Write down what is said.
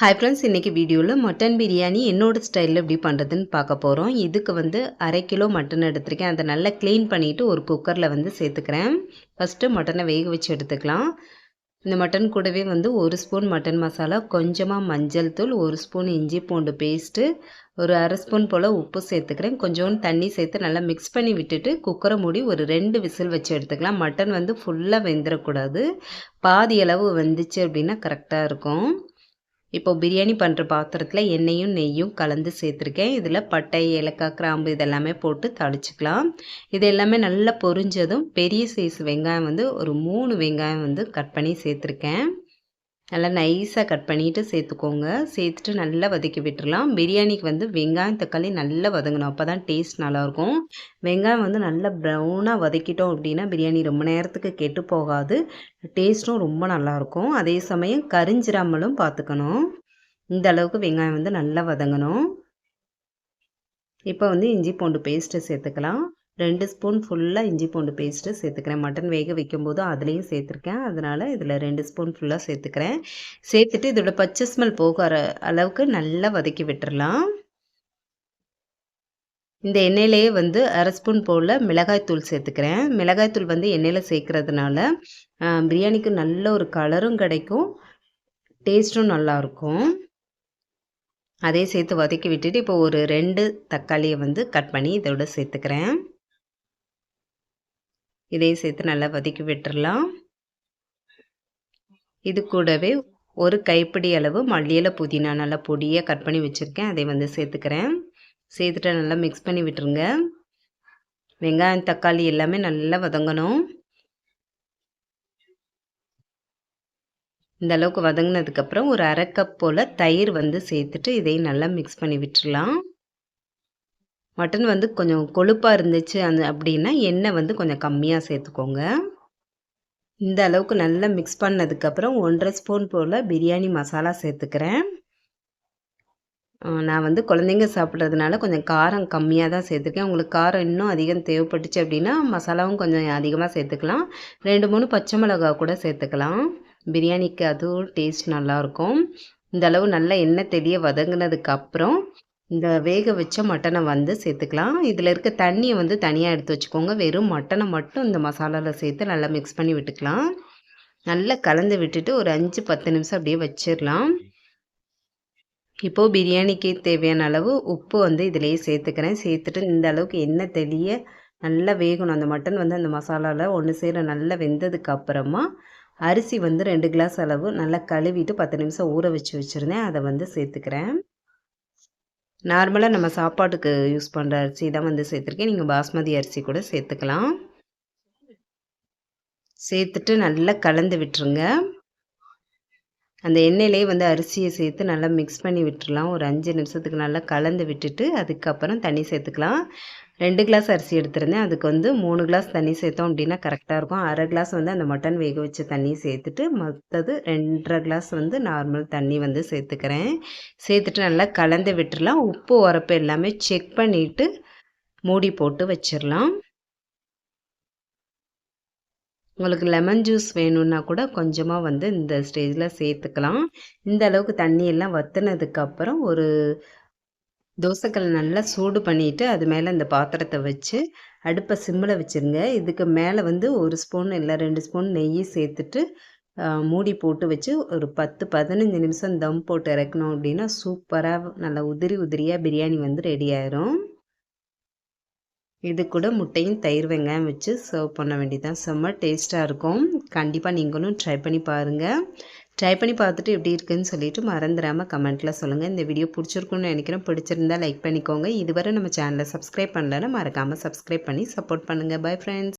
Hi friends, இன்றைக்கி வீடியோவில் mutton biryani என்னோடய ஸ்டைலில் எப்படி பண்ணுறதுன்னு பார்க்க போகிறோம். இதுக்கு வந்து 1/2 கிலோ மட்டன் எடுத்திருக்கேன். அதை நல்லா க்ளீன் பண்ணிவிட்டு ஒரு குக்கரில் வந்து சேர்த்துக்கிறேன். ஃபஸ்ட்டு மட்டனை வேக வச்சு எடுத்துக்கலாம். இந்த மட்டன் கூடவே வந்து 1 ஸ்பூன் மட்டன் மசாலா, கொஞ்சமாக மஞ்சள் தூள், 1 ஸ்பூன் இஞ்சி பூண்டு பேஸ்ட்டு, ஒரு 1/2 ஸ்பூன் போல் உப்பு சேர்த்துக்கிறேன். கொஞ்சோண்டு தண்ணி சேர்த்து நல்லா மிக்ஸ் பண்ணி விட்டுட்டு குக்கரை மூடி ஒரு 2 விசில் வச்சு எடுத்துக்கலாம். மட்டன் வந்து ஃபுல்லாக வெந்துடக்கூடாது. பாதி அளவு வெந்துச்சு அப்படின்னா கரெக்டாக இருக்கும். இப்போ பிரியாணி பண்ணுற பாத்திரத்தில் எண்ணெயும் நெய்யும் கலந்து சேர்த்துருக்கேன். இதில் பட்டை, ஏலக்காய், கிராம்பு இதெல்லாமே போட்டு தாளிச்சிக்கலாம். இது எல்லாமே நல்லா பொரிஞ்சதும் பெரிய சைஸ் வெங்காயம் வந்து ஒரு 3 வெங்காயம் வந்து கட் பண்ணி சேர்த்துருக்கேன். நல்லா நைஸாக கட் பண்ணிவிட்டு சேர்த்துக்கோங்க. சேர்த்துட்டு நல்லா வதக்கி விட்டுடலாம். பிரியாணிக்கு வந்து வெங்காயம் தக்காளி நல்லா வதங்கணும். அப்போ தான் டேஸ்ட் நல்லாயிருக்கும். வெங்காயம் வந்து நல்லா ப்ரௌனாக வதக்கிட்டோம் அப்படின்னா பிரியாணி ரொம்ப நேரத்துக்கு கெட்டு போகாது. டேஸ்ட்டும் ரொம்ப நல்லாயிருக்கும். அதே சமயம் கரிஞ்சிராமலும் பார்த்துக்கணும். இந்த அளவுக்கு வெங்காயம் வந்து நல்லா வதங்கணும். இப்போ வந்து இஞ்சி பூண்டு பேஸ்ட்டு சேர்த்துக்கலாம். 2 ஸ்பூன் ஃபுல்லாக இஞ்சி பூண்டு பேஸ்ட்டு சேர்த்துக்கிறேன். மட்டன் வேக வைக்கும்போது அதுலேயும் சேர்த்துருக்கேன். அதனால் இதில் 2 ஸ்பூன் ஃபுல்லாக சேர்த்துக்கிறேன். சேர்த்துட்டு இதோட பச்சை ஸ்மெல் போகிற அளவுக்கு நல்லா வதக்கி விட்டுறலாம். இந்த எண்ணெயிலேயே வந்து 1/2 ஸ்பூன் போல் மிளகாய்த்தூள் சேர்த்துக்கிறேன். மிளகாய்த்தூள் வந்து எண்ணெயில் சேர்க்குறதுனால பிரியாணிக்கு நல்ல ஒரு கலரும் கிடைக்கும், டேஸ்ட்டும் நல்லாயிருக்கும். அதே சேர்த்து வதக்கி விட்டுட்டு இப்போ ஒரு 2 தக்காளியை வந்து கட் பண்ணி இதோட சேர்த்துக்கிறேன். இதையும் சேர்த்து நல்லா வதக்கி விட்டுறலாம். இது கூடவே ஒரு கைப்பிடி அளவு மல்லியிலை, புதினா நல்லா பொடியாக கட் பண்ணி வச்சுருக்கேன். அதை வந்து சேர்த்துக்கிறேன். சேர்த்துட்டு நல்லா மிக்ஸ் பண்ணி விட்டுருங்க. வெங்காயம் தக்காளி எல்லாமே நல்லா வதங்கணும். இந்த அளவுக்கு வதங்கினதுக்கப்புறம் ஒரு 1/2 கப் போல் தயிர் வந்து சேர்த்துட்டு இதையும் நல்லா மிக்ஸ் பண்ணி விட்டுறலாம். மட்டன் வந்து கொஞ்சம் கொழுப்பாக இருந்துச்சு அப்படின்னா எண்ணெய் வந்து கொஞ்சம் கம்மியாக சேர்த்துக்கோங்க. இந்த அளவுக்கு நல்லா மிக்ஸ் பண்ணதுக்கப்புறம் 1/2 ஸ்பூன் போல் பிரியாணி மசாலா சேர்த்துக்கிறேன். நான் வந்து குழந்தைங்க சாப்பிட்றதுனால கொஞ்சம் காரம் கம்மியாக தான் சேர்த்துருக்கேன். உங்களுக்கு காரம் இன்னும் அதிகம் தேவைப்பட்டுச்சு அப்படின்னா மசாலாவும் கொஞ்சம் அதிகமாக சேர்த்துக்கலாம். 2, 3 பச்சை மிளகா கூட சேர்த்துக்கலாம். பிரியாணிக்கு அதுவும் டேஸ்ட் நல்லாயிருக்கும். இந்த அளவு நல்லா எண்ணெய் தெளிய வதங்கினதுக்கப்புறம் இந்த வேக வச்ச மட்டனை வந்து சேர்த்துக்கலாம். இதில் இருக்க தண்ணியை வந்து தனியாக எடுத்து வச்சுக்கோங்க. வெறும் மட்டனை மட்டும் இந்த மசாலாவில் சேர்த்து நல்லா மிக்ஸ் பண்ணி விட்டுக்கலாம். நல்லா கலந்து விட்டுட்டு ஒரு 5-10 நிமிஷம் அப்படியே வச்சிடலாம். இப்போது பிரியாணிக்கு தேவையான அளவு உப்பு வந்து இதிலேயே சேர்த்துக்கிறேன். சேர்த்துட்டு இந்த அளவுக்கு எண்ணெய் தெளிய நல்லா வேகணும். அந்த மட்டன் வந்து அந்த மசாலாவில் ஒன்று சேர நல்லா வெந்ததுக்கு அப்புறமா அரிசி வந்து 2 கிளாஸ் அளவு நல்லா கழுவிட்டு 10 நிமிஷம் ஊற வச்சு வச்சுருந்தேன். அதை வந்து சேர்த்துக்கிறேன். நார்மலாக நம்ம சாப்பாட்டுக்கு யூஸ் பண்ணுற அரிசி தான் வந்து சேர்த்துருக்கேன். நீங்கள் பாஸ்மதி அரிசி கூட சேர்த்துக்கலாம். சேர்த்துட்டு நல்லா கலந்து விட்டுருங்க. அந்த எண்ணெயிலே வந்து அரிசியை சேர்த்து நல்லா மிக்ஸ் பண்ணி விட்டுறலாம். ஒரு 5 நிமிஷத்துக்கு நல்லா கலந்து விட்டுட்டு அதுக்கப்புறம் தண்ணி சேர்த்துக்கலாம். 2 கிளாஸ் அரிசி எடுத்திருந்தேன். அதுக்கு வந்து 3 கிளாஸ் தண்ணி சேர்த்தோம் அப்படின்னா கரெக்டாக இருக்கும். 1/2 கிளாஸ் வந்து அந்த மட்டன் வேக வச்ச தண்ணி சேர்த்துட்டு மற்றது 2.5 கிளாஸ் வந்து நார்மல் தண்ணி வந்து சேர்த்துக்கிறேன். சேர்த்துட்டு நல்லா கலந்து விட்டுறலாம். உப்பு உரப்பு எல்லாமே செக் பண்ணிவிட்டு மூடி போட்டு வச்சிடலாம். உங்களுக்கு லெமன் ஜூஸ் வேணும்னா கூட கொஞ்சமாக வந்து இந்த ஸ்டேஜில் சேர்த்துக்கலாம். இந்த அளவுக்கு தண்ணியெல்லாம் வற்றினதுக்கப்புறம் ஒரு தோசைக்கல் நல்லா சூடு பண்ணிவிட்டு அது மேலே இந்த பாத்திரத்தை வச்சு அடுப்பை சிம்மில் வச்சுருங்க. இதுக்கு மேலே வந்து 1 ஸ்பூன் இல்லை 2 ஸ்பூன் நெய் சேர்த்துட்டு மூடி போட்டு வச்சு ஒரு 10-15 நிமிஷம் தம் போட்டு இறக்கணும் அப்படின்னா சூப்பராக நல்லா உதிரி உதிரியாக பிரியாணி வந்து ரெடி ஆயிரும். இது கூட முட்டையும் தயிர் வெங்காயம் வச்சு சர்வ் பண்ண வேண்டியதான். செம்ம டேஸ்ட்டாக இருக்கும். கண்டிப்பாக நீங்களும் ட்ரை பண்ணி பாருங்கள். ட்ரை பண்ணி பார்த்துட்டு எப்படி இருக்குன்னு சொல்லிவிட்டு மறந்துடாமல் கமெண்ட்டில் சொல்லுங்கள். இந்த வீடியோ பிடிச்சிருக்குன்னு நினைக்கிறேன். பிடிச்சிருந்தா லைக் பண்ணிக்கோங்க. இதுவரை நம்ம சேனலை சப்ஸ்கிரைப் பண்ணலன்னா மறக்காமல் சப்ஸ்கிரைப் பண்ணி சப்போர்ட் பண்ணுங்கள். Bye friends.